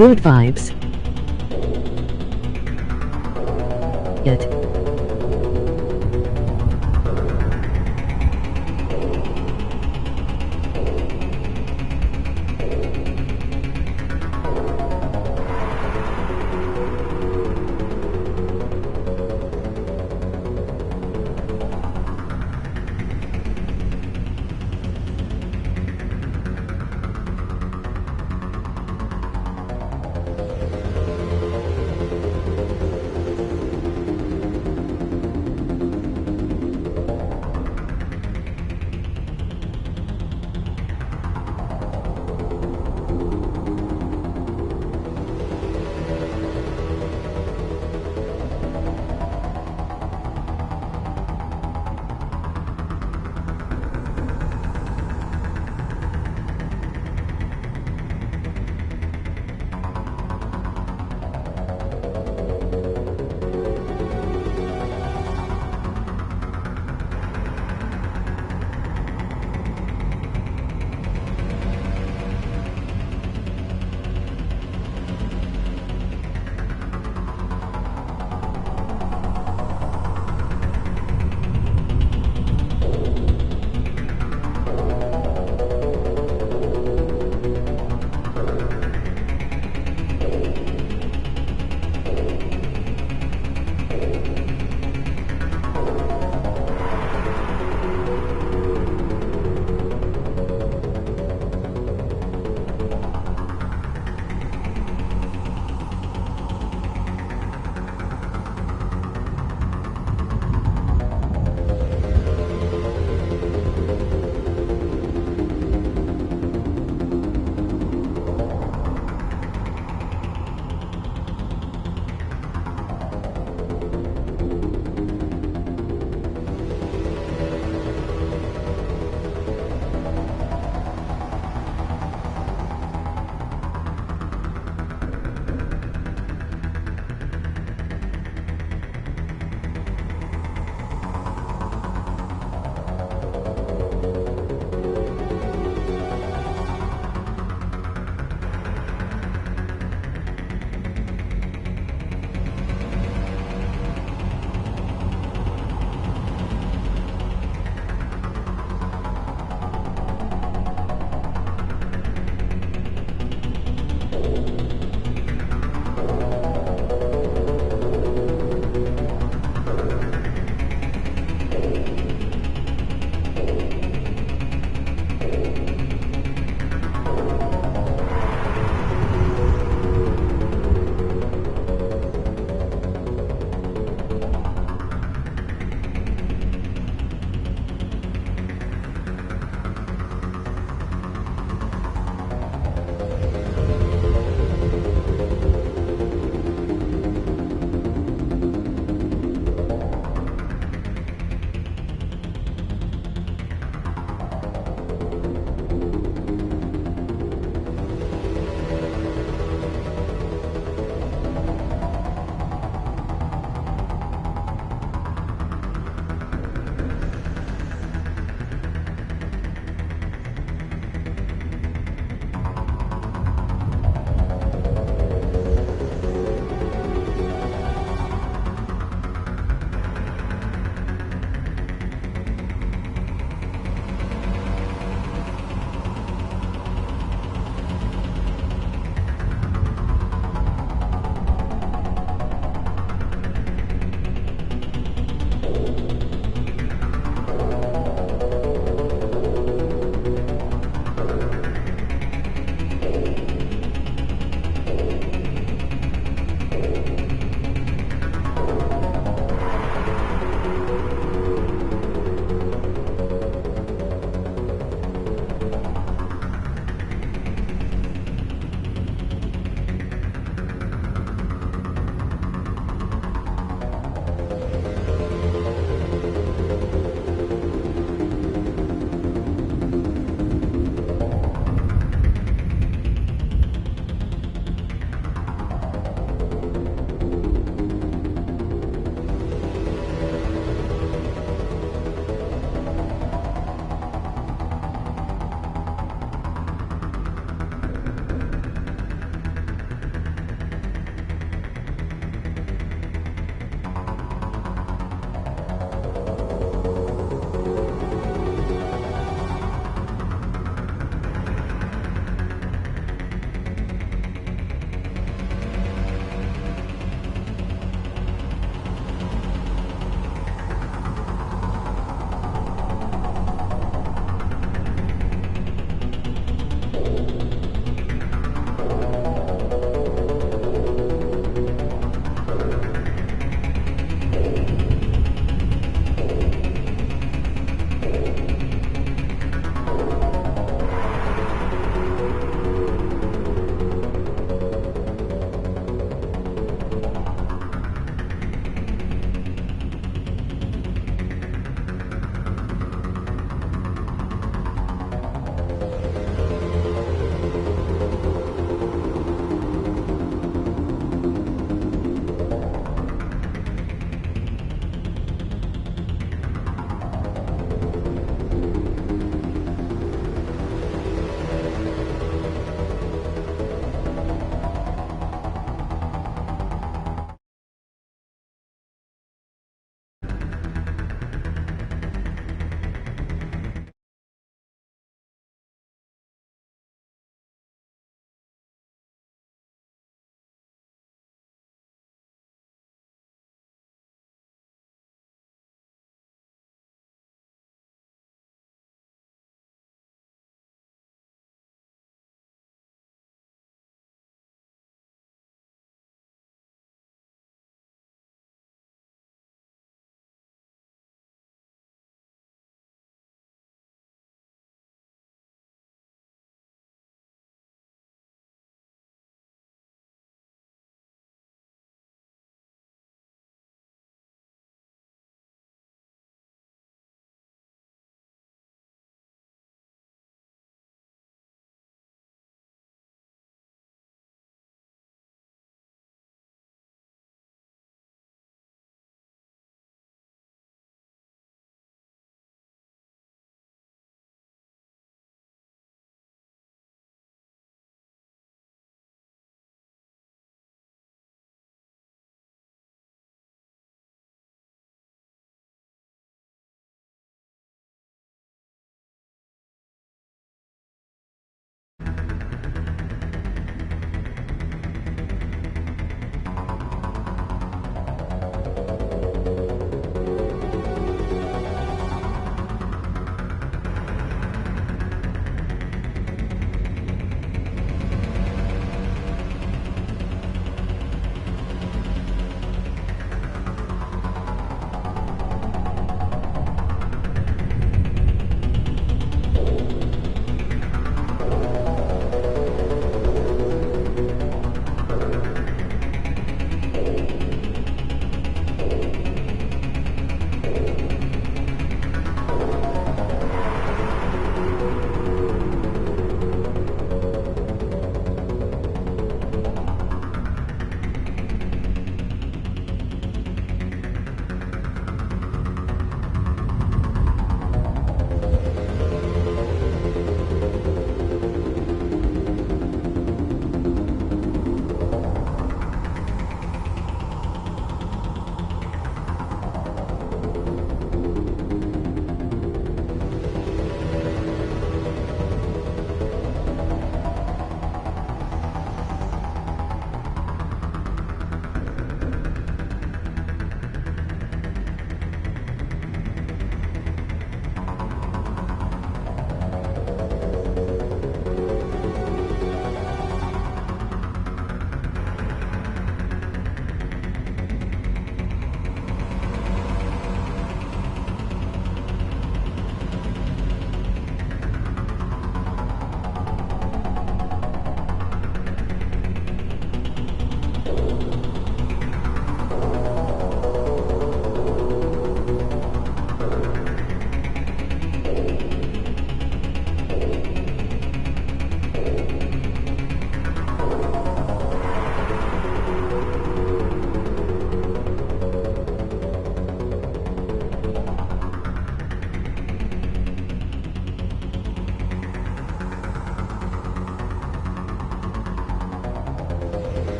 Good vibes. It.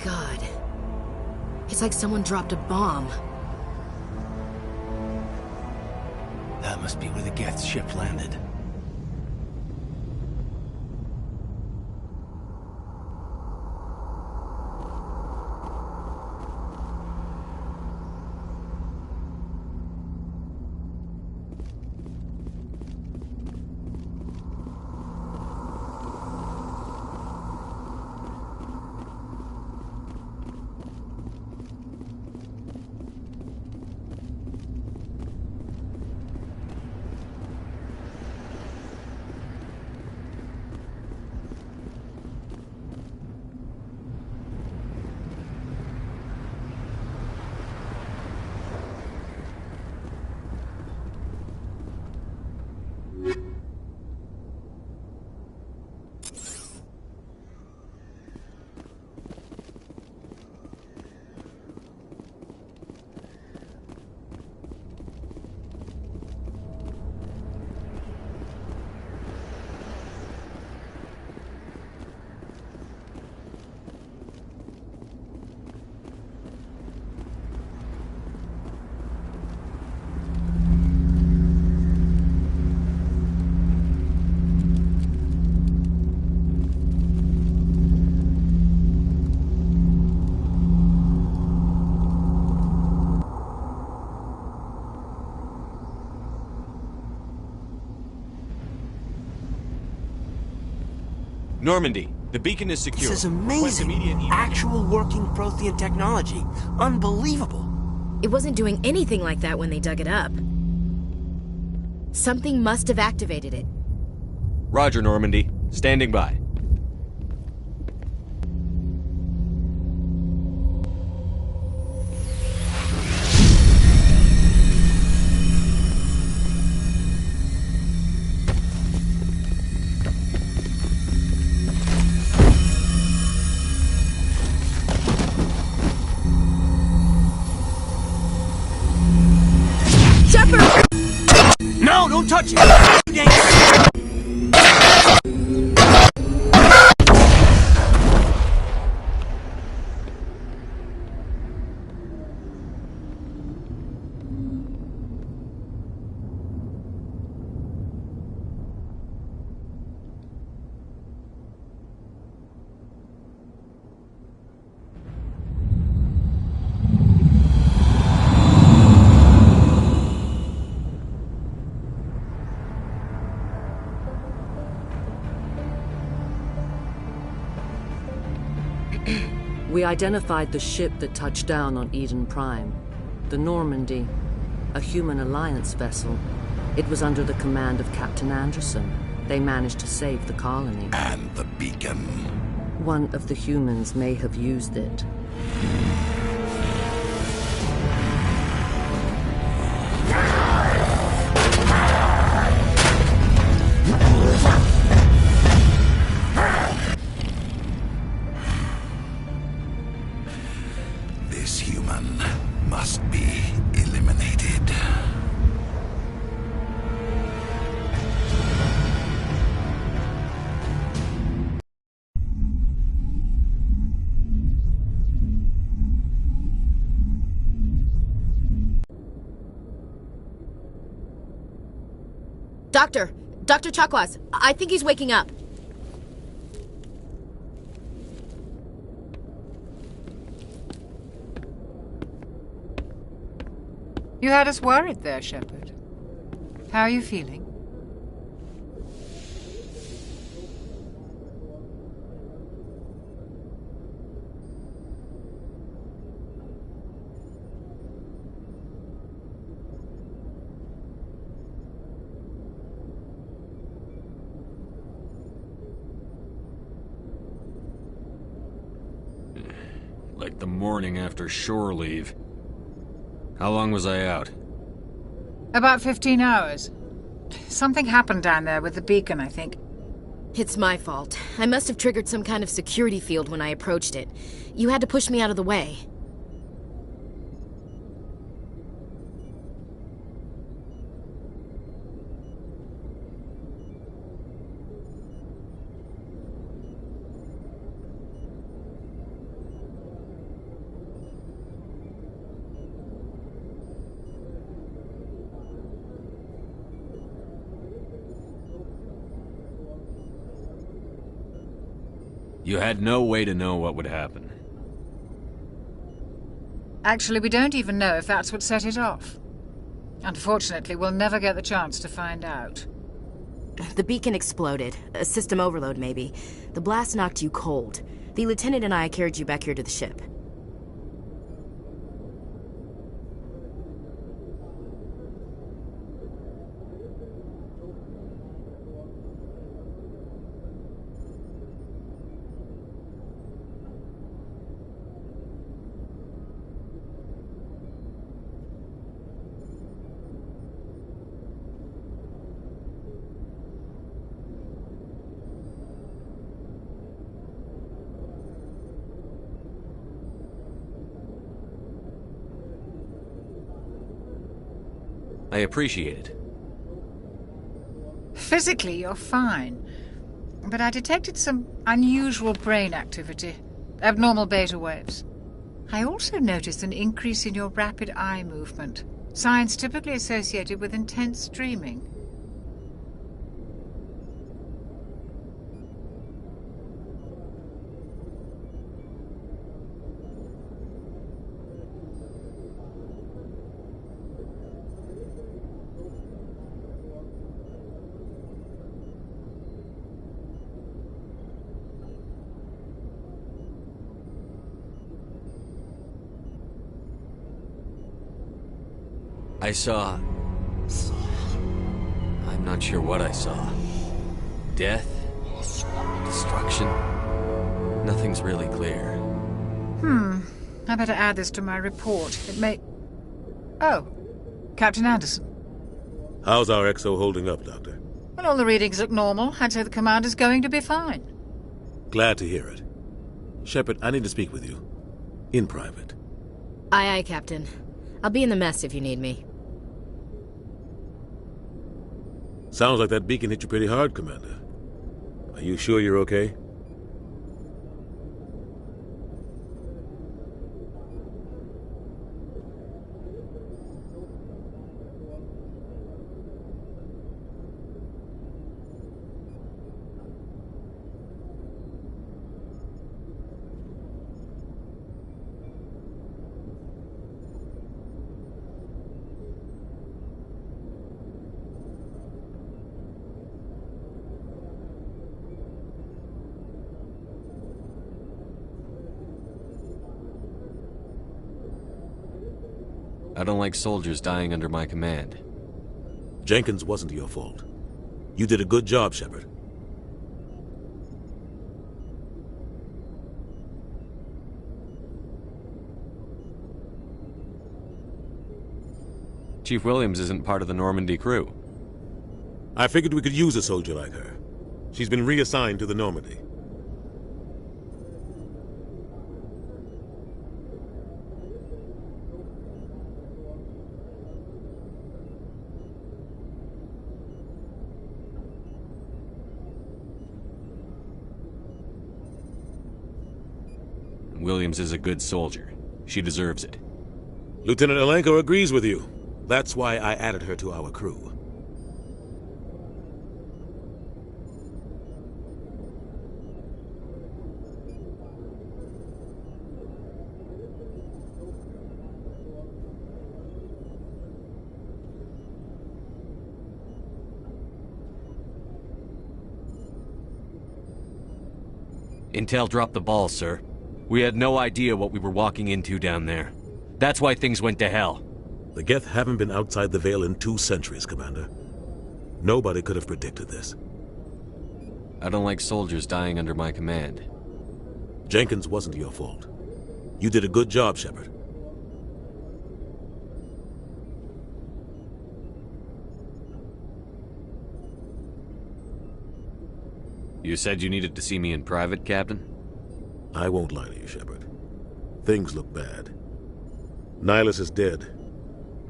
God. It's like someone dropped a bomb. That must be where the Geth ship landed. Normandy, the beacon is secure. This is Request amazing. immediate evac. Actual working Prothean technology. Unbelievable. It wasn't doing anything like that when they dug it up. Something must have activated it. Roger, Normandy. Standing by. Shepard! No, don't touch it! We identified the ship that touched down on Eden Prime. The Normandy, a human alliance vessel. It was under the command of Captain Anderson. They managed to save the colony. And the beacon. One of the humans may have used it. This human must be eliminated. Dr. Chakwas, I think he's waking up. You had us worried there, Shepard. How are you feeling? Like the morning after shore leave. How long was I out? About 15 hours. Something happened down there with the beacon, I think. It's my fault. I must have triggered some kind of security field when I approached it. You had to push me out of the way. You had no way to know what would happen. Actually, we don't even know if that's what set it off. Unfortunately, we'll never get the chance to find out. The beacon exploded. A system overload, maybe. The blast knocked you cold. The lieutenant and I carried you back here to the ship. I appreciate it. Physically, you're fine. But I detected some unusual brain activity. Abnormal beta waves. I also noticed an increase in your rapid eye movement. Signs typically associated with intense dreaming. I saw... I'm not sure what I saw. Death? Destruction? Nothing's really clear. I better add this to my report. It may... Oh, Captain Anderson. How's our XO holding up, Doctor? Well, all the readings look normal. I'd say the commander's going to be fine. Glad to hear it. Shepard, I need to speak with you. In private. Aye, aye, Captain. I'll be in the mess if you need me. Sounds like that beacon hit you pretty hard, Commander. Are you sure you're okay? I don't like soldiers dying under my command. Jenkins wasn't your fault. You did a good job, Shepard. Chief Williams isn't part of the Normandy crew. I figured we could use a soldier like her. She's been reassigned to the Normandy. Williams is a good soldier. She deserves it. Lieutenant Alenko agrees with you. That's why I added her to our crew. Intel dropped the ball, sir. We had no idea what we were walking into down there. That's why things went to hell. The Geth haven't been outside the Veil in 2 centuries, Commander. Nobody could have predicted this. I don't like soldiers dying under my command. Jenkins wasn't your fault. You did a good job, Shepard. You said you needed to see me in private, Captain? I won't lie to you, Shepard. Things look bad. Nihilus is dead.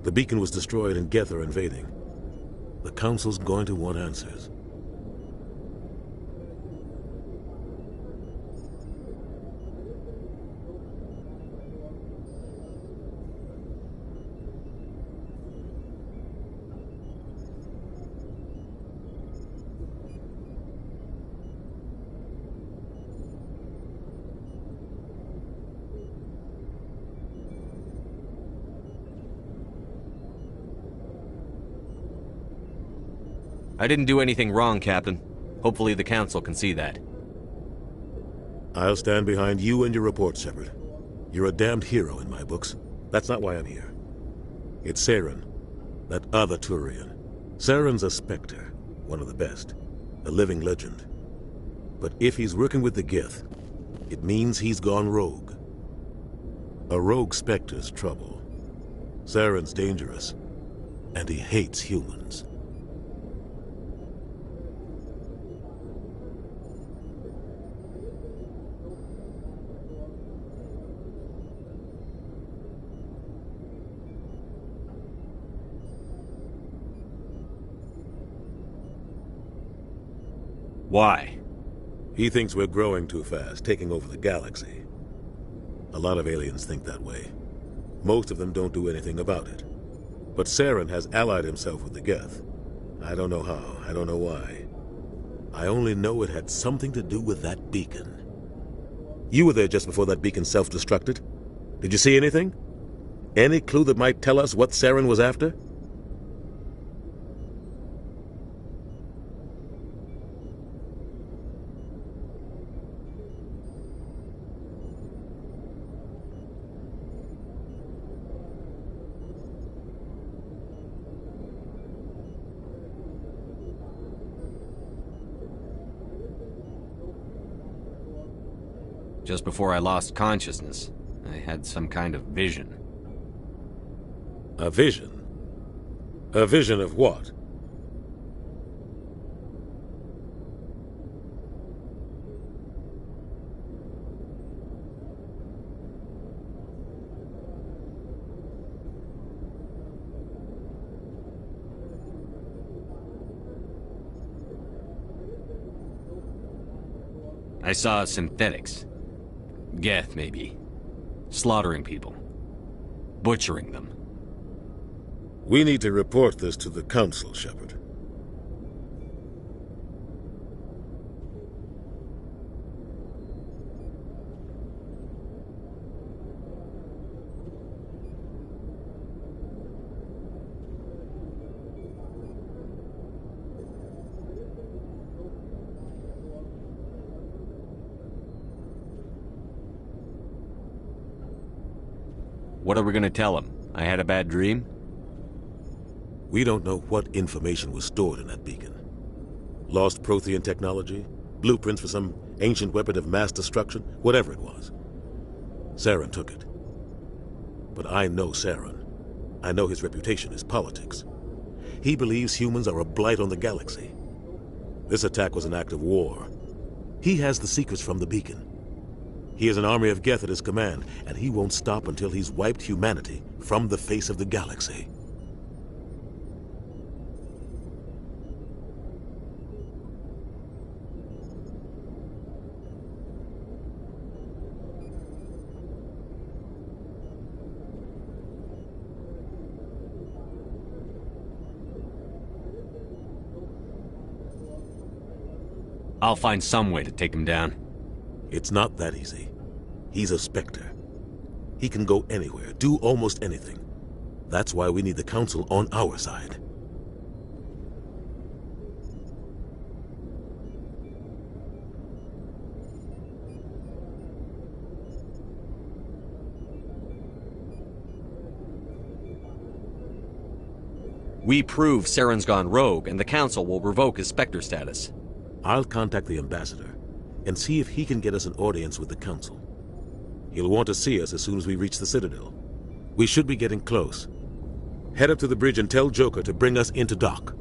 The beacon was destroyed and Geth are invading. The Council's going to want answers. I didn't do anything wrong, Captain. Hopefully the Council can see that. I'll stand behind you and your report, Shepard. You're a damned hero in my books. That's not why I'm here. It's Saren, that other Turian. Saren's a Spectre, one of the best, a living legend. But if he's working with the Geth, it means he's gone rogue. A rogue Spectre's trouble. Saren's dangerous, and he hates humans. Why? He thinks we're growing too fast, taking over the galaxy. A lot of aliens think that way. Most of them don't do anything about it. But Saren has allied himself with the Geth. I don't know how, I don't know why. I only know it had something to do with that beacon. You were there just before that beacon self-destructed. Did you see anything? Any clue that might tell us what Saren was after? Just before I lost consciousness, I had some kind of vision. A vision? A vision of what? I saw synthetics. Geth, maybe. Slaughtering people. Butchering them. We need to report this to the Council, Shepard. What are we gonna tell him? I had a bad dream? We don't know what information was stored in that beacon. Lost Prothean technology? Blueprints for some ancient weapon of mass destruction? Whatever it was. Saren took it. But I know Saren. I know his reputation is politics. He believes humans are a blight on the galaxy. This attack was an act of war. He has the secrets from the beacon. He has an army of Geth at his command, and he won't stop until he's wiped humanity from the face of the galaxy. I'll find some way to take him down. It's not that easy. He's a Spectre. He can go anywhere, do almost anything. That's why we need the Council on our side. We prove Saren's gone rogue, and the Council will revoke his Spectre status. I'll contact the Ambassador and see if he can get us an audience with the Council. He'll want to see us as soon as we reach the Citadel. We should be getting close. Head up to the bridge and tell Joker to bring us into dock.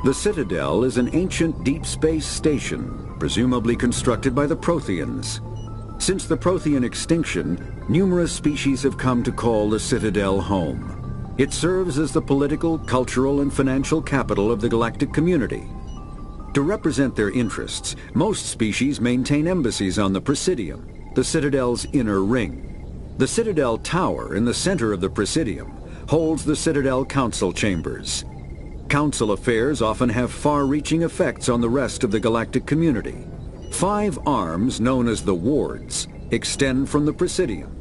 The Citadel is an ancient deep space station, presumably constructed by the Protheans. Since the Prothean extinction, numerous species have come to call the Citadel home. It serves as the political, cultural, and financial capital of the galactic community. To represent their interests, most species maintain embassies on the Presidium, the Citadel's inner ring. The Citadel Tower in the center of the Presidium holds the Citadel Council Chambers. Council affairs often have far-reaching effects on the rest of the galactic community. 5 arms, known as the Wards, extend from the Presidium.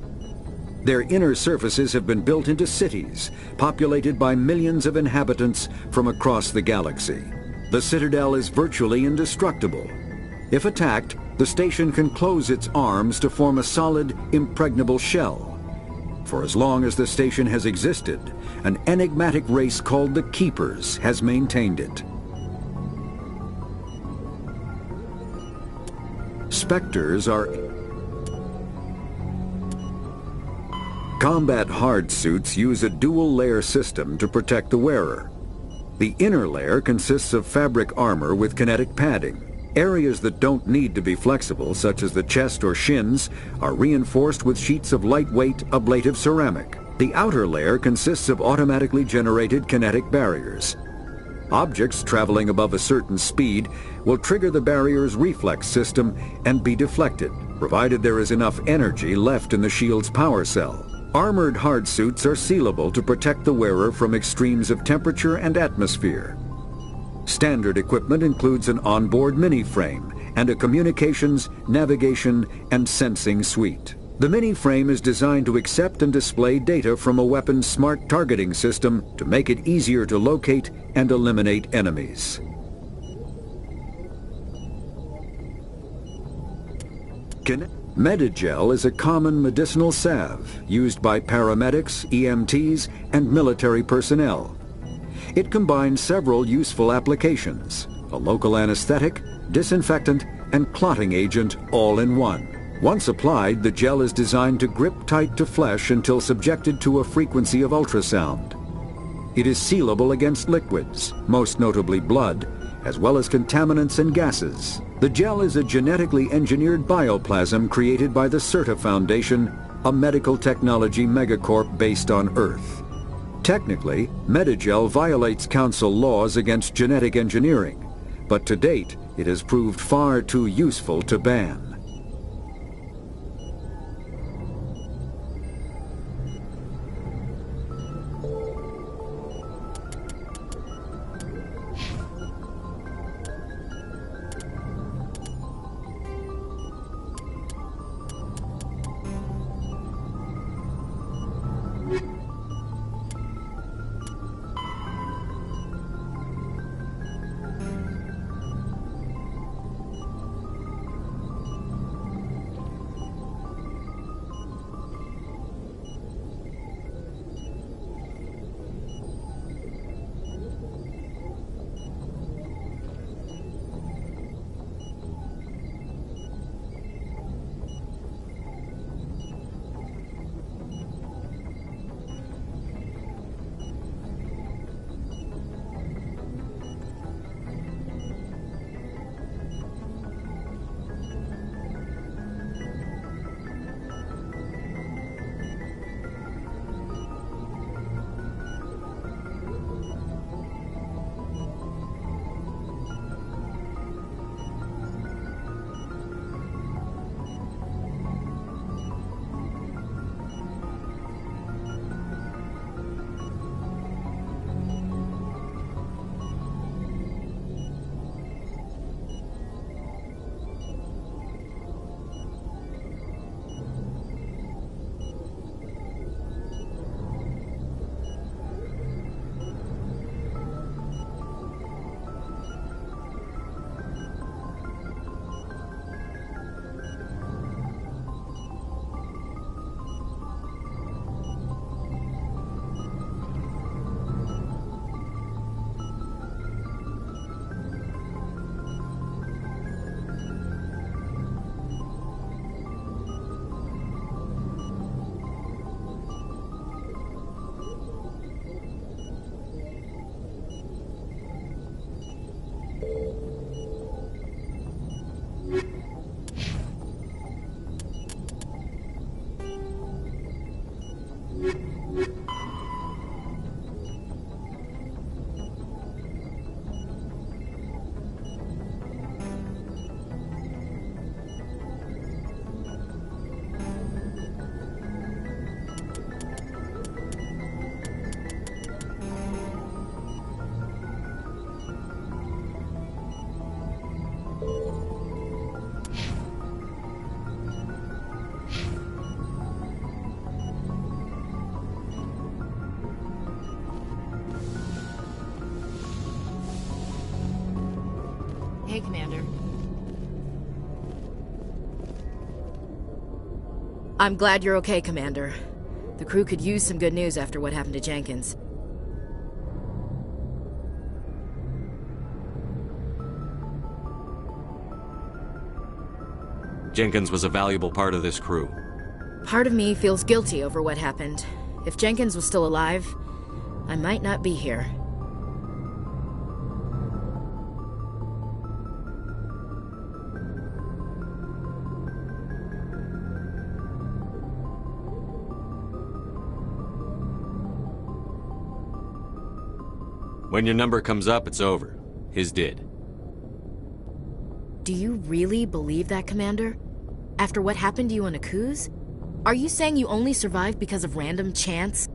Their inner surfaces have been built into cities, populated by millions of inhabitants from across the galaxy. The Citadel is virtually indestructible. If attacked, the station can close its arms to form a solid, impregnable shell. For as long as the station has existed, an enigmatic race called the Keepers has maintained it. Spectres are combat hard suits use a dual-layer system to protect the wearer. The inner layer consists of fabric armor with kinetic padding. Areas that don't need to be flexible, such as the chest or shins, are reinforced with sheets of lightweight, ablative ceramic. The outer layer consists of automatically generated kinetic barriers. Objects traveling above a certain speed will trigger the barrier's reflex system and be deflected, provided there is enough energy left in the shield's power cell. Armored hardsuits are sealable to protect the wearer from extremes of temperature and atmosphere. Standard equipment includes an onboard mini-frame and a communications, navigation, and sensing suite. The mini-frame is designed to accept and display data from a weapon's smart targeting system to make it easier to locate and eliminate enemies. Medigel is a common medicinal salve used by paramedics, EMTs, and military personnel. It combines several useful applications: a local anesthetic, disinfectant, and clotting agent all in one. Once applied, the gel is designed to grip tight to flesh until subjected to a frequency of ultrasound. It is sealable against liquids, most notably blood, as well as contaminants and gases. The gel is a genetically engineered bioplasm created by the CERTA Foundation, a medical technology megacorp based on Earth. Technically, Medigel violates Council laws against genetic engineering, but to date, it has proved far too useful to ban. Hey, Commander. I'm glad you're okay, Commander. The crew could use some good news after what happened to Jenkins. Jenkins was a valuable part of this crew. Part of me feels guilty over what happened. If Jenkins was still alive, I might not be here. When your number comes up, it's over. His did. Do you really believe that, Commander? After what happened to you on Akuz? Are you saying you only survived because of random chance?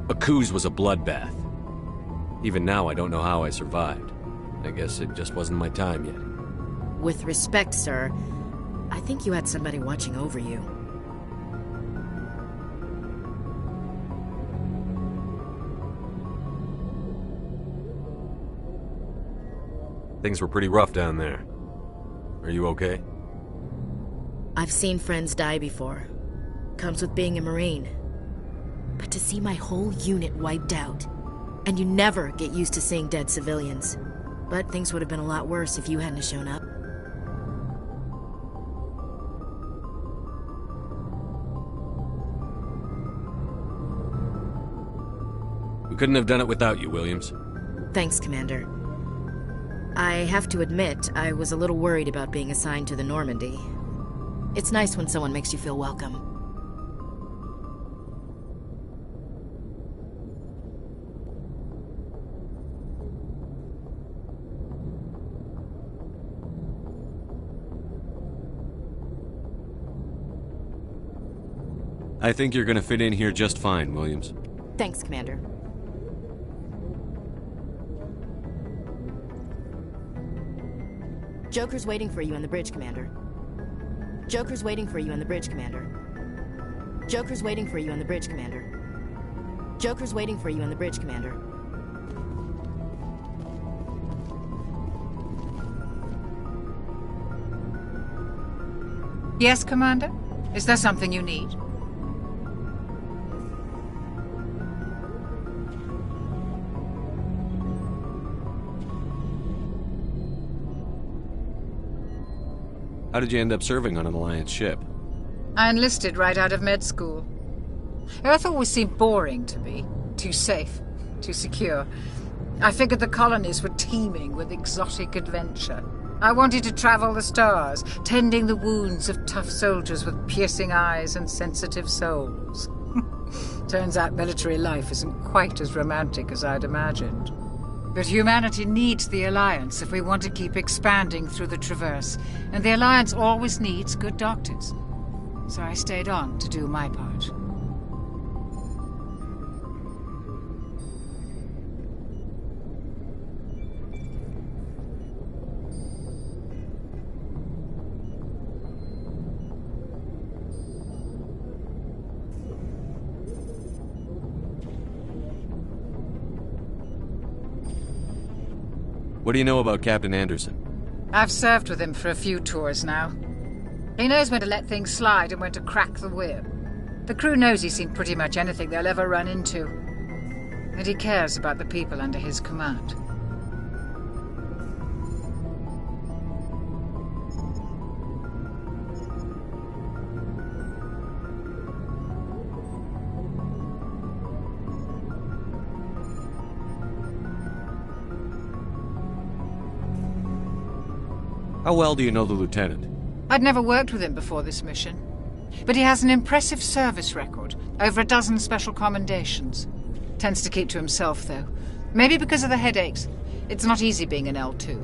Akuz was a bloodbath. Even now, I don't know how I survived. I guess it just wasn't my time yet. With respect, sir, I think you had somebody watching over you. Things were pretty rough down there. Are you okay? I've seen friends die before. Comes with being a Marine. But to see my whole unit wiped out, and you never get used to seeing dead civilians. But things would have been a lot worse if you hadn't shown up. We couldn't have done it without you, Williams. Thanks, Commander. I have to admit, I was a little worried about being assigned to the Normandy. It's nice when someone makes you feel welcome. I think you're gonna fit in here just fine, Williams. Thanks, Commander. Joker's waiting for you on the bridge, Commander. Joker's waiting for you on the bridge, Commander. Joker's waiting for you on the bridge, Commander. Joker's waiting for you on the bridge, Commander. Yes, Commander? Is there something you need? How did you end up serving on an Alliance ship? I enlisted right out of med school. Earth always seemed boring to me. Too safe, too secure. I figured the colonies were teeming with exotic adventure. I wanted to travel the stars, tending the wounds of tough soldiers with piercing eyes and sensitive souls. Turns out military life isn't quite as romantic as I'd imagined. But humanity needs the Alliance if we want to keep expanding through the Traverse, and the Alliance always needs good doctors. So I stayed on to do my part. What do you know about Captain Anderson? I've served with him for a few tours now. He knows when to let things slide and when to crack the whip. The crew knows he's seen pretty much anything they'll ever run into. And he cares about the people under his command. How well do you know the Lieutenant? I'd never worked with him before this mission. But he has an impressive service record, over a dozen special commendations. Tends to keep to himself, though. Maybe because of the headaches. It's not easy being an L2.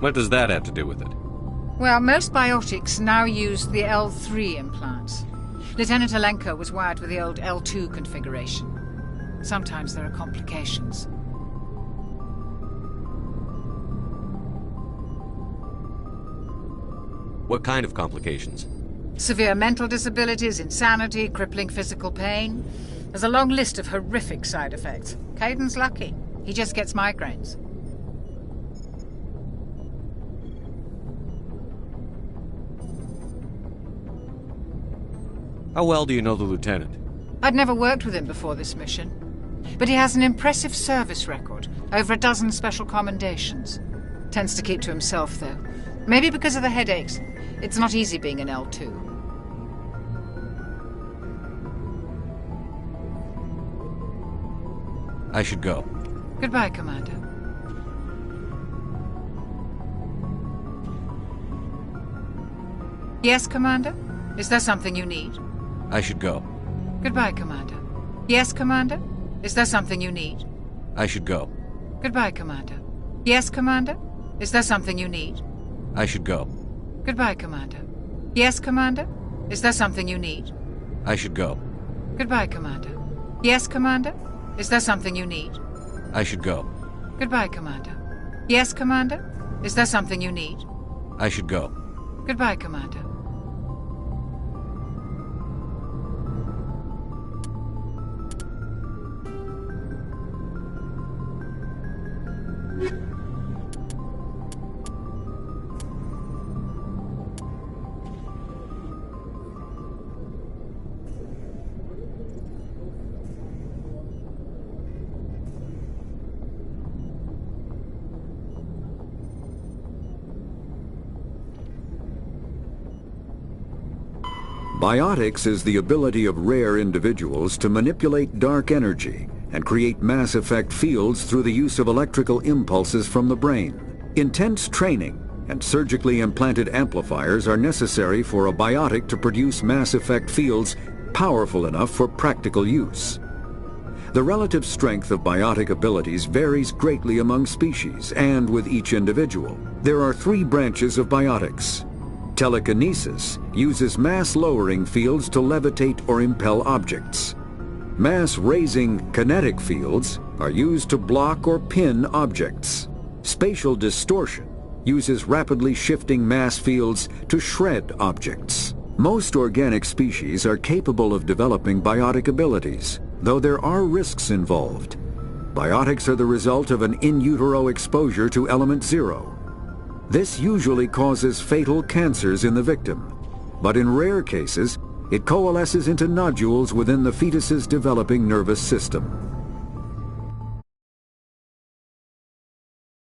What does that have to do with it? Well, most biotics now use the L3 implants. Lieutenant Alenko was wired with the old L2 configuration. Sometimes there are complications. What kind of complications? Severe mental disabilities, insanity, crippling physical pain. There's a long list of horrific side effects. Kaiden's lucky. He just gets migraines. How well do you know the Lieutenant? I'd never worked with him before this mission. But he has an impressive service record, over a dozen special commendations. Tends to keep to himself, though. Maybe because of the headaches. It's not easy being an L2. I should go. Goodbye, Commander. Yes, Commander? Is there something you need? I should go. Goodbye, Commander. Yes, Commander? Is there something you need? I should go. Goodbye, Commander. Yes, Commander? Is there something you need? I should go. Goodbye, Commander. Yes, Commander? Is there something you need? I should go. Goodbye, Commander. Yes, Commander? Is there something you need? I should go. Goodbye, Commander. Yes, Commander? Is there something you need? I should go. Goodbye, Commander. Biotics is the ability of rare individuals to manipulate dark energy and create mass effect fields through the use of electrical impulses from the brain. Intense training and surgically implanted amplifiers are necessary for a biotic to produce mass effect fields powerful enough for practical use. The relative strength of biotic abilities varies greatly among species and with each individual. There are 3 branches of biotics. Telekinesis uses mass-lowering fields to levitate or impel objects. Mass-raising kinetic fields are used to block or pin objects. Spatial distortion uses rapidly shifting mass fields to shred objects. Most organic species are capable of developing biotic abilities, though there are risks involved. Biotics are the result of an in utero exposure to element 0. This usually causes fatal cancers in the victim, but in rare cases, it coalesces into nodules within the fetus's developing nervous system.